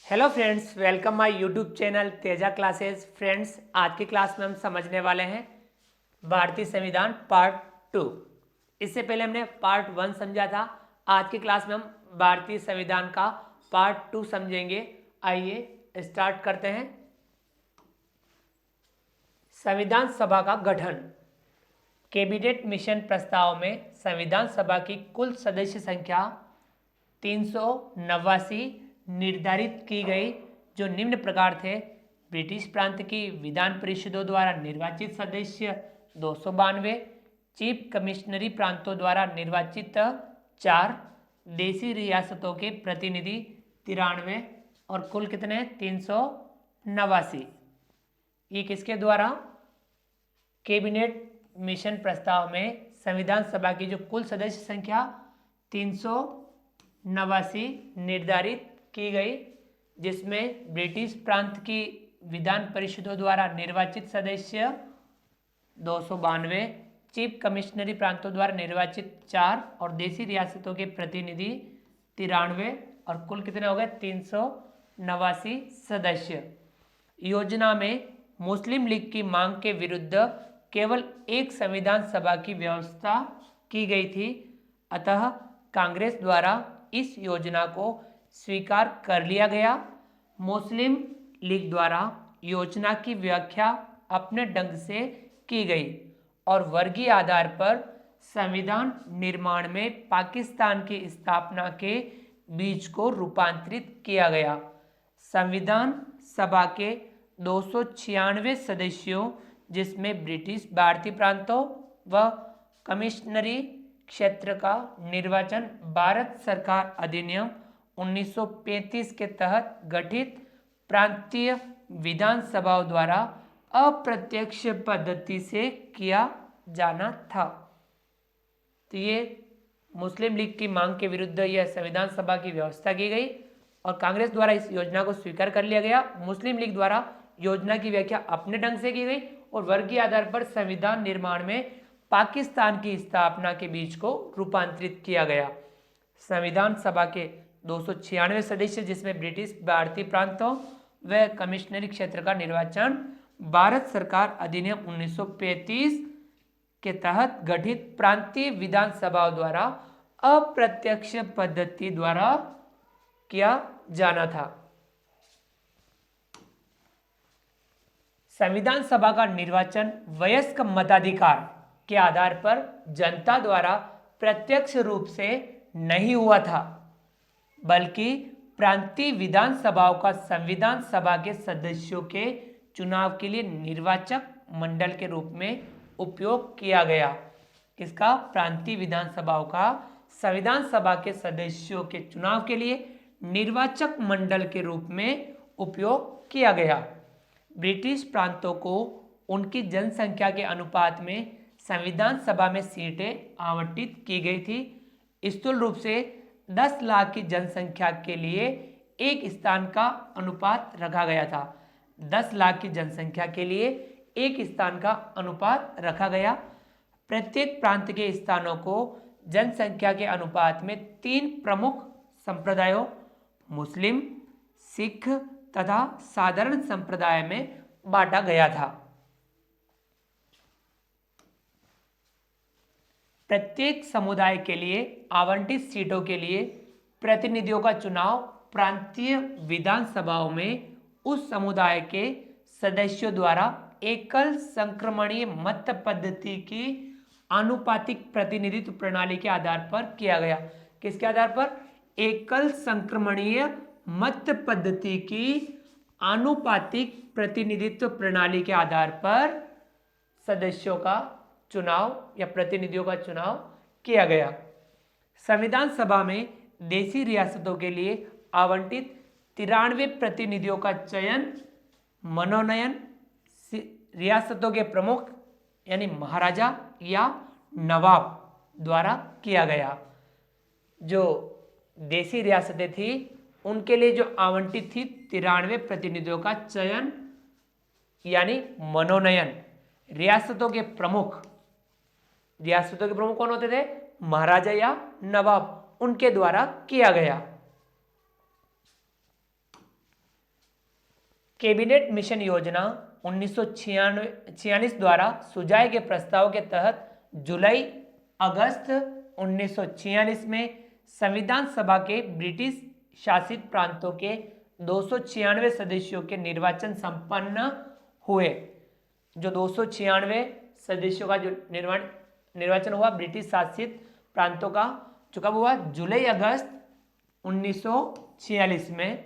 Hello friends, welcome my YouTube channel Teja classes. Friends, आज की class में हम समझने वाले हैं भारतीय संविधान पार्ट 2। इससे पहले हमने पार्ट 1 समझा था। आज की क्लास में हम भारतीय संविधान का पार्ट 2 समझेंगे। आइए स्टार्ट करते हैं। संविधान सभा का गठन। कैबिनेट मिशन प्रस्ताव में संविधान सभा की कुल सदस्य संख्या 389 निर्धारित की गई, जो निम्न प्रकार थे। ब्रिटिश प्रांत की विधान परिषदों द्वारा निर्वाचित सदस्य 292, चीफ कमिश्नरी प्रांतों द्वारा निर्वाचित 4, देशी रियासतों के प्रतिनिधि 93 और कुल कितने 389। ये किसके द्वारा? कैबिनेट मिशन प्रस्ताव में संविधान सभा की जो कुल सदस्य संख्या 389 निर्धारित की गई, जिसमें ब्रिटिश प्रांत की विधान परिषदों द्वारा निर्वाचित सदस्य 292, चीफ कमिश्नरी प्रांतों द्वारा निर्वाचित 4 और देशी रियासतों के प्रतिनिधि 93 और कुल कितने हो गए 389 सदस्य। योजना में मुस्लिम लीग की मांग के विरुद्ध केवल एक संविधान सभा की व्यवस्था की गई थी, अतः कांग्रेस द्वारा इस योजना को स्वीकार कर लिया गया। मुस्लिम लीग द्वारा योजना की व्याख्या अपने ढंग से की गई और वर्गीय आधार पर संविधान निर्माण में पाकिस्तान की स्थापना के बीज को रूपांतरित किया गया। संविधान सभा के 296 सदस्यों, जिसमें ब्रिटिश भारतीय प्रांतों व कमिश्नरी क्षेत्र का निर्वाचन भारत सरकार अधिनियम 1935 के तहत गठित प्रांतीय विधानसभाओं द्वारा अप्रत्यक्ष पद्धति से किया जाना था। तो ये मुस्लिम लीग की मांग के विरुद्ध यह संविधान सभा की व्यवस्था की गई और कांग्रेस द्वारा इस योजना को स्वीकार कर लिया गया। मुस्लिम लीग द्वारा योजना की व्याख्या अपने ढंग से की गई और वर्गीय आधार पर संविधान निर्माण में पाकिस्तान की स्थापना के बीज को रूपांतरित किया गया। संविधान सभा के 296 सदस्य, जिसमें ब्रिटिश भारतीय प्रांतों व कमिश्नरी क्षेत्र का निर्वाचन भारत सरकार अधिनियम 1935 के तहत गठित प्रांतीय विधानसभाओं द्वारा अप्रत्यक्ष पद्धति द्वारा किया जाना था। संविधान सभा का निर्वाचन वयस्क मताधिकार के आधार पर जनता द्वारा प्रत्यक्ष रूप से नहीं हुआ था, बल्कि प्रांतीय विधानसभाओं का संविधान सभा के सदस्यों के चुनाव के लिए निर्वाचक मंडल के रूप में उपयोग किया गया। किसका? प्रांतीय विधानसभाओं का संविधान सभा के सदस्यों के चुनाव के लिए निर्वाचक मंडल के रूप में उपयोग किया गया। ब्रिटिश प्रांतों को उनकी जनसंख्या के अनुपात में संविधान सभा में सीटें आवंटित की गई थी। स्थूल रूप से 10 लाख की जनसंख्या के लिए एक स्थान का अनुपात रखा गया था। 10 लाख की जनसंख्या के लिए एक स्थान का अनुपात रखा गया। प्रत्येक प्रांत के स्थानों को जनसंख्या के अनुपात में 3 प्रमुख संप्रदायों मुस्लिम, सिख तथा साधारण संप्रदाय में बांटा गया था। प्रत्येक समुदाय के लिए आवंटित सीटों के लिए प्रतिनिधियों का चुनाव प्रांतीय विधानसभाओं में उस समुदाय के सदस्यों द्वारा एकल संक्रमणीय मत पद्धति की आनुपातिक प्रतिनिधित्व प्रणाली के आधार पर किया गया। किसके आधार पर? एकल संक्रमणीय मत पद्धति की आनुपातिक प्रतिनिधित्व प्रणाली के आधार पर सदस्यों का चुनाव या प्रतिनिधियों का चुनाव किया गया। संविधान सभा में देशी रियासतों के लिए आवंटित 93 प्रतिनिधियों का चयन मनोनयन रियासतों के प्रमुख यानी महाराजा या नवाब द्वारा किया गया। जो देशी रियासतें थी उनके लिए जो आवंटित थी 93 प्रतिनिधियों का चयन यानी मनोनयन रियासतों के प्रमुख कौन होते थे? महाराजा या नवाब, उनके द्वारा किया गया। कैबिनेट मिशन योजना 1946 द्वारा सुझाए गए प्रस्ताव के तहत जुलाई अगस्त 1946 में संविधान सभा के ब्रिटिश शासित प्रांतों के 296 सदस्यों के निर्वाचन संपन्न हुए। जो 296 सदस्यों का जो निर्वाचन हुआ ब्रिटिश शासित प्रांतों का, जो कब हुआ, जुलाई अगस्त 1946 में।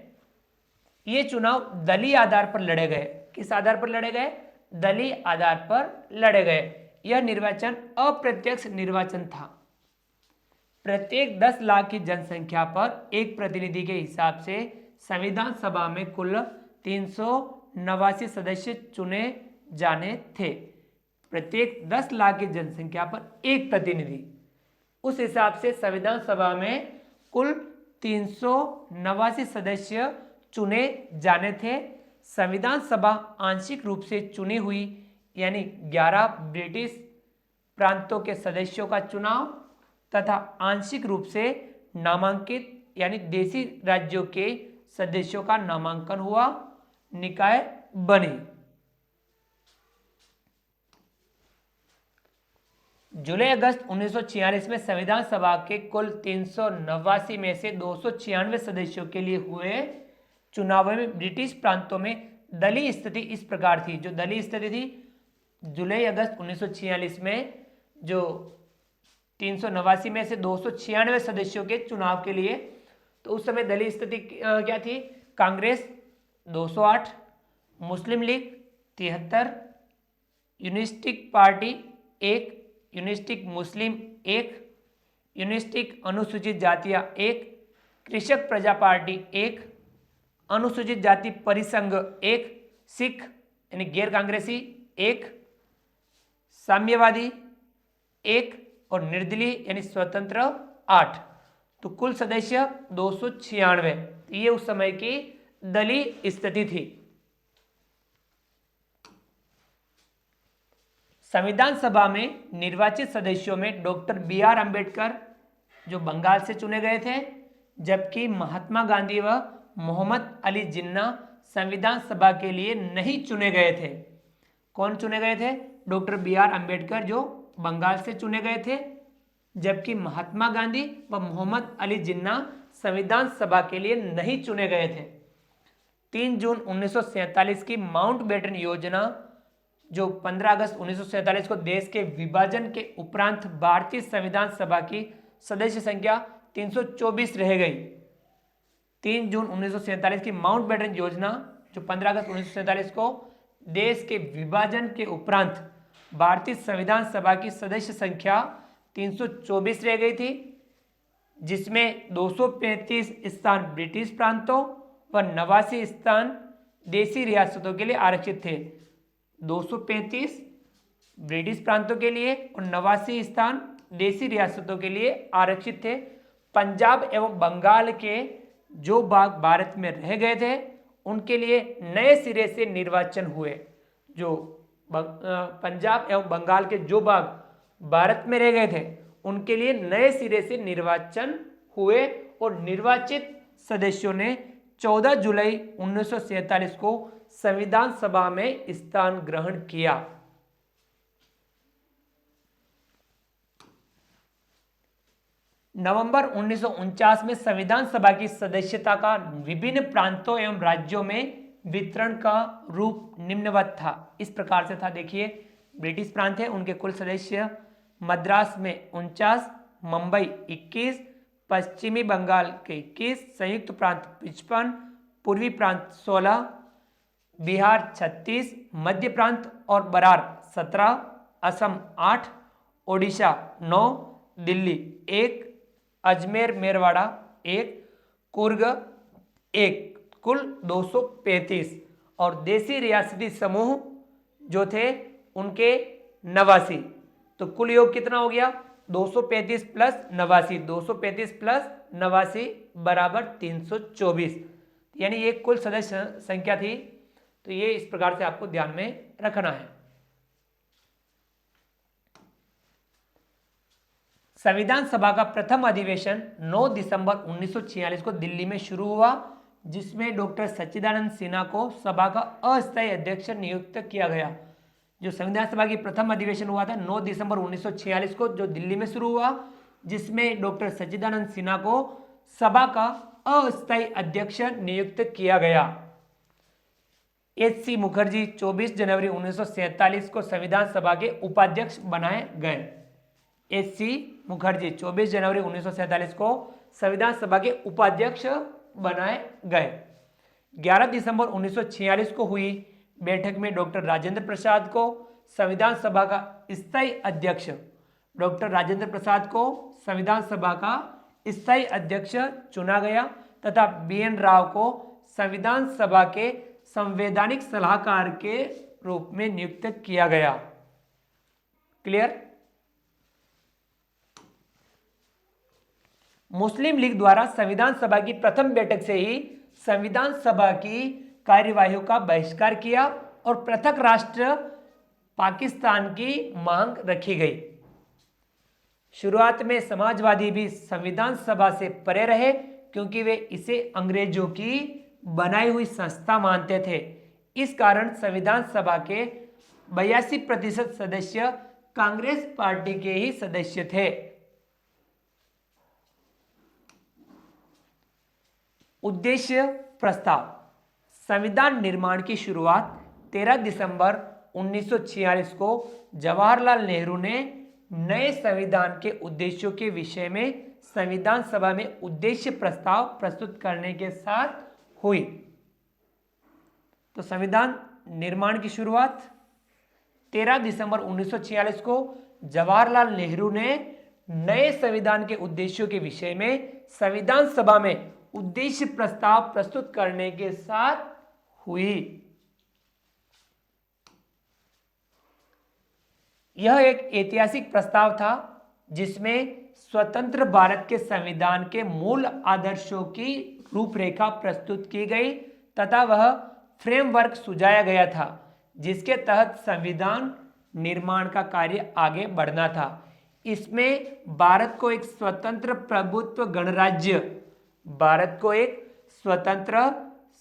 ये चुनाव दलीय आधार पर लड़े गए। किस आधार पर लड़े गए? दलीय आधार पर लड़े गए। यह निर्वाचन अप्रत्यक्ष निर्वाचन था। प्रत्येक 10 लाख की जनसंख्या पर एक प्रतिनिधि के हिसाब से संविधान सभा में कुल 389 सदस्य चुने जाने थे। प्रत्येक 10 लाख की जनसंख्या पर एक प्रतिनिधि, उस हिसाब से संविधान सभा में कुल 389 सदस्य चुने जाने थे। संविधान सभा आंशिक रूप से चुनी हुई यानी 11 ब्रिटिश प्रांतों के सदस्यों का चुनाव तथा आंशिक रूप से नामांकित यानी देशी राज्यों के सदस्यों का नामांकन हुआ, निकाय बनी। जुलाई अगस्त 1946 में संविधान सभा के कुल 389 में से 296 सदस्यों के लिए हुए चुनावों में ब्रिटिश प्रांतों में दलीय स्थिति इस प्रकार थी। जो दलीय स्थिति थी जुलाई अगस्त 1946 में, जो 389 में से 296 सदस्यों के चुनाव के लिए, तो उस समय दलीय स्थिति क्या थी? कांग्रेस 208, मुस्लिम लीग 73, यूनिस्टिक पार्टी 1, यूनिस्टिक मुस्लिम 1, यूनिस्टिक अनुसूचित जातियां 1, कृषक प्रजा पार्टी 1, अनुसूचित जाति परिसंघ 1, सिख यानी गैर कांग्रेसी 1, साम्यवादी 1 और निर्दलीय यानी स्वतंत्र 8। तो कुल सदस्य 296। ये उस समय की दलीय स्थिति थी। संविधान सभा में निर्वाचित सदस्यों में डॉक्टर बी.आर. अम्बेडकर जो बंगाल से चुने गए थे, जबकि महात्मा गांधी व मोहम्मद अली जिन्ना संविधान सभा के लिए नहीं चुने गए थे। कौन चुने गए थे? Doctor B R. अम्बेडकर जो बंगाल से चुने गए थे, जबकि महात्मा गांधी व मोहम्मद अली जिन्ना संविधान सभा के लिए नहीं चुने गए थे। 3 जून 1947 की माउंटबेटन योजना, जो 15 अगस्त 1947 को देश के विभाजन के उपरांत भारतीय संविधान सभा की सदस्य संख्या 324 रह गई। 3 जून 1947 की माउंटबेटन योजना, जो 15 अगस्त 1947 को देश के विभाजन के उपरांत भारतीय संविधान सभा की सदस्य संख्या 324 रह गई थी, जिसमें 235 स्थान ब्रिटिश प्रांतों व 89 स्थान देशी रियासतों के लिए आरक्षित थे। 235 ब्रिटिश प्रांतों के लिए और 89 स्थान देशी रियासतों के लिए आरक्षित थे। पंजाब एवं बंगाल के जो भाग भारत में रह गए थे, उनके लिए नए सिरे से निर्वाचन हुए। जो पंजाब एवं बंगाल के जो भाग भारत में रह गए थे, उनके लिए नए सिरे से निर्वाचन हुए और निर्वाचित सदस्यों ने 14 जुलाई 1947 को संविधान सभा में स्थान ग्रहण किया। नवंबर 1949 में संविधान सभा की सदस्यता का विभिन्न प्रांतों एवं राज्यों में वितरण का रूप निम्नवत था। इस प्रकार से था, देखिए, ब्रिटिश प्रांत है, उनके कुल सदस्य मद्रास में 49, मुंबई 21, पश्चिमी बंगाल के 21, संयुक्त प्रांत 55, पूर्वी प्रांत 16, बिहार 36, मध्य प्रांत और बरार 17, असम 8, ओडिशा 9, दिल्ली 1, अजमेर मेरवाड़ा 1, कुर्ग 1, कुल 235 और देशी रियासती समूह जो थे उनके 89। तो कुल योग कितना हो गया? 235 प्लस 89, 235 प्लस 89 बराबर 324, यानी ये कुल सदस्य संख्या थी। तो ये इस प्रकार से आपको ध्यान में रखना है। संविधान सभा का प्रथम अधिवेशन 9 दिसंबर 1946 को दिल्ली में शुरू हुआ। जिसमें डॉक्टर सच्चिदानंद सिन्हा को सभा का अस्थायी अध्यक्ष नियुक्त किया गया। जो संविधान सभा की प्रथम अधिवेशन हुआ था 9 दिसंबर 1946 को, जो दिल्ली में शुरू हुआ, जिसमें डॉक्टर सच्चिदानंद सिन्हा को सभा का अस्थायी अध्यक्ष नियुक्त किया गया। एच.सी. मुखर्जी 24 जनवरी 1947 को संविधान सभा के उपाध्यक्ष बनाए गए। एच.सी. मुखर्जी 24 जनवरी 1947 को संविधान सभा के उपाध्यक्ष बनाए गए। 11 दिसंबर 1946 को हुई बैठक में डॉक्टर राजेंद्र प्रसाद को संविधान सभा का स्थायी अध्यक्ष चुना गया तथा बी.एन. राव को संविधान सभा के संवैधानिक सलाहकार के रूप में नियुक्त किया गया। क्लियर? मुस्लिम लीग द्वारा संविधान सभा की प्रथम बैठक से ही संविधान सभा की कार्यवाही का बहिष्कार किया और पृथक राष्ट्र पाकिस्तान की मांग रखी गई। शुरुआत में समाजवादी भी संविधान सभा से परे रहे क्योंकि वे इसे अंग्रेजों की बनाई हुई संस्था मानते थे। इस कारण संविधान सभा के 82% सदस्य कांग्रेस पार्टी के ही सदस्य थे। उद्देश्य प्रस्ताव। संविधान निर्माण की शुरुआत 13 दिसंबर 1946 को जवाहरलाल नेहरू ने नए संविधान के उद्देश्यों के विषय में संविधान सभा में उद्देश्य प्रस्ताव प्रस्तुत करने के साथ हुई। तो संविधान निर्माण की शुरुआत 13 दिसंबर 1946 को जवाहरलाल नेहरू ने नए संविधान के उद्देश्यों के विषय में संविधान सभा में उद्देश्य प्रस्ताव प्रस्तुत करने के साथ हुई। यह एक ऐतिहासिक प्रस्ताव था जिसमें स्वतंत्र भारत के संविधान के मूल आदर्शों की रूपरेखा प्रस्तुत की गई तथा वह फ्रेमवर्क सुझाया गया था जिसके तहत संविधान निर्माण का कार्य आगे बढ़ना था। इसमें भारत को एक स्वतंत्र प्रभुत्व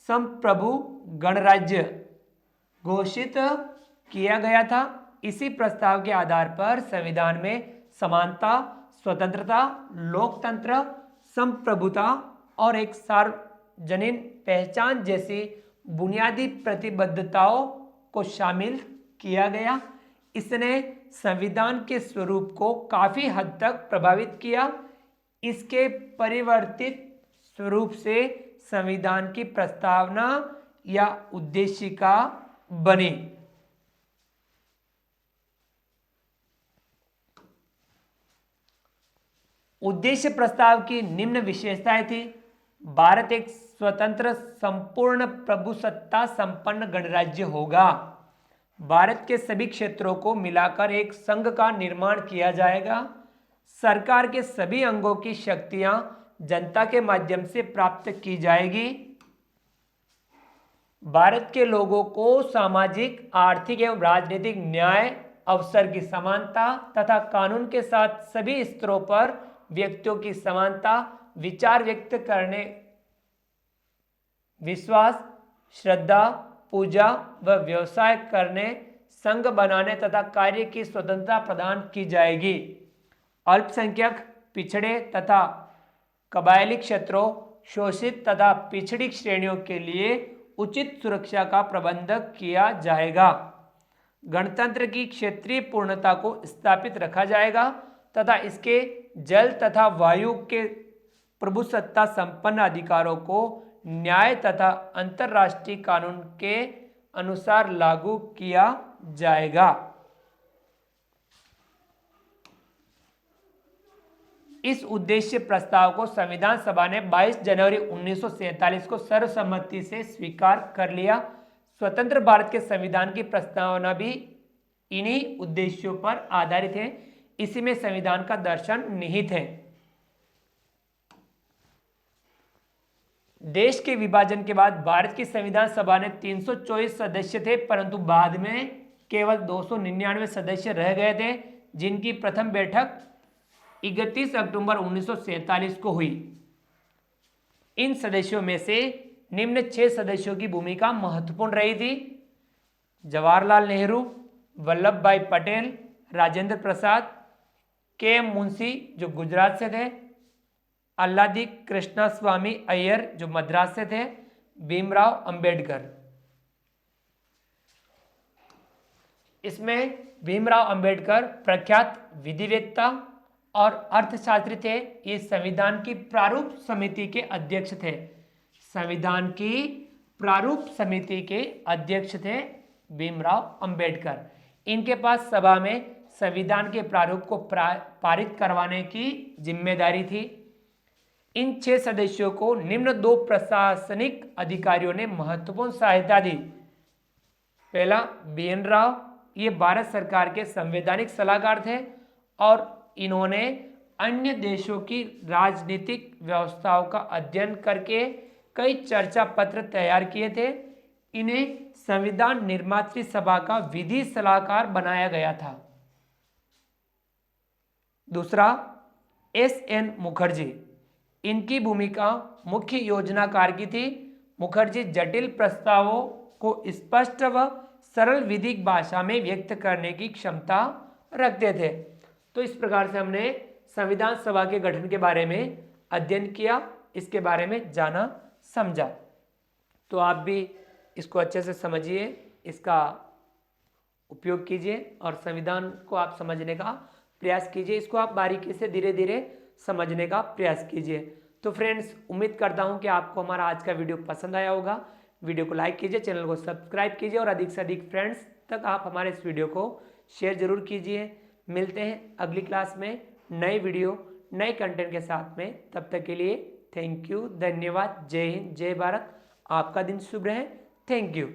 संप्रभु गणराज्य घोषित किया गया था। इसी प्रस्ताव के आधार पर संविधान में समानता, स्वतंत्रता, लोकतंत्र, संप्रभुता और एक सार्वजनिक पहचान जैसी बुनियादी प्रतिबद्धताओं को शामिल किया गया। इसने संविधान के स्वरूप को काफी हद तक प्रभावित किया। इसके परिवर्तित स्वरूप से संविधान की प्रस्तावना या उद्देशिका बनी। उद्देश्य प्रस्ताव की निम्न विशेषताएं थी। भारत एक स्वतंत्र संपूर्ण प्रभुसत्ता संपन्न गणराज्य होगा। भारत के सभी क्षेत्रों को मिलाकर एक संघ का निर्माण किया जाएगा। सरकार के सभी अंगों की शक्तियां जनता के माध्यम से प्राप्त की जाएगी। भारत के लोगों को सामाजिक, आर्थिक एवं राजनीतिक न्याय, अवसर की समानता तथा कानून के साथ सभी स्तरों पर व्यक्तियों की समानता, विचार व्यक्त करने, विश्वास, श्रद्धा, पूजा व व्यवसाय करने, संघ बनाने तथा कार्य की स्वतंत्रता प्रदान की जाएगी। अल्पसंख्यक, पिछड़े तथा कबायली क्षेत्रों, शोषित तथा पिछड़ी श्रेणियों के लिए उचित सुरक्षा का प्रबंध किया जाएगा। गणतंत्र की क्षेत्रीय पूर्णता को स्थापित रखा जाएगा तथा इसके जल तथा वायु के प्रभुसत्ता संपन्न अधिकारों को न्याय तथा अंतर्राष्ट्रीय कानून के अनुसार लागू किया जाएगा। इस उद्देश्य प्रस्ताव को संविधान सभा ने 22 जनवरी 1947 को सर्वसम्मति से स्वीकार कर लिया। स्वतंत्र भारत के संविधान की प्रस्तावना भी इन्हीं उद्देश्यों पर आधारित है। इसी में संविधान का दर्शन निहित है। देश के विभाजन के बाद भारत की संविधान सभा ने 324 सदस्य थे, परंतु बाद में केवल 299 सदस्य रह गए थे, जिनकी प्रथम बैठक 31 अक्टूबर 1947 को हुई। इन सदस्यों में से निम्न 6 सदस्यों की भूमिका महत्वपूर्ण रही थी? जवाहरलाल नेहरू, वल्लभ भाई पटेल, राजेंद्र प्रसाद, के एम मुंशी जो गुजरात से थे, अल्लादी कृष्णा स्वामी अय्यर जो मद्रास से थे, भीमराव अंबेडकर। इसमें भीमराव अंबेडकर प्रख्यात विधिवेत्ता और अर्थशास्त्री थे। ये संविधान की प्रारूप समिति के अध्यक्ष थे। संविधान की प्रारूप समिति के अध्यक्ष थे भीमराव अंबेडकर। इनके पास सभा में संविधान के प्रारूप को पारित करवाने की जिम्मेदारी थी। इन 6 सदस्यों को निम्न 2 प्रशासनिक अधिकारियों ने महत्वपूर्ण सहायता दी। पहला, BN राव, ये भारत सरकार के संवैधानिक सलाहकार थे और इन्होंने अन्य देशों की राजनीतिक व्यवस्थाओं का अध्ययन करके कई चर्चा पत्र तैयार किए थे। इन्हें संविधान निर्मात्री सभा का विधि सलाहकार बनाया गया था। दूसरा, SN मुखर्जी, इनकी भूमिका मुख्य योजनाकार की थी। मुखर्जी जटिल प्रस्तावों को स्पष्ट व सरल विधिक भाषा में व्यक्त करने की क्षमता रखते थे। तो इस प्रकार से हमने संविधान सभा के गठन के बारे में अध्ययन किया, इसके बारे में जाना समझा। तो आप भी इसको अच्छे से समझिए, इसका उपयोग कीजिए और संविधान को आप समझने का प्रयास कीजिए। इसको आप बारीकी से धीरे धीरे समझने का प्रयास कीजिए। तो फ्रेंड्स, उम्मीद करता हूं कि आपको हमारा आज का वीडियो पसंद आया होगा। वीडियो को लाइक कीजिए, चैनल को सब्सक्राइब कीजिए और अधिक से अधिक फ्रेंड्स तक आप हमारे इस वीडियो को शेयर जरूर कीजिए। मिलते हैं अगली क्लास में नए वीडियो नए कंटेंट के साथ में। तब तक के लिए थैंक यू, धन्यवाद, जय हिंद, जय भारत। आपका दिन शुभ रहे। Thank you.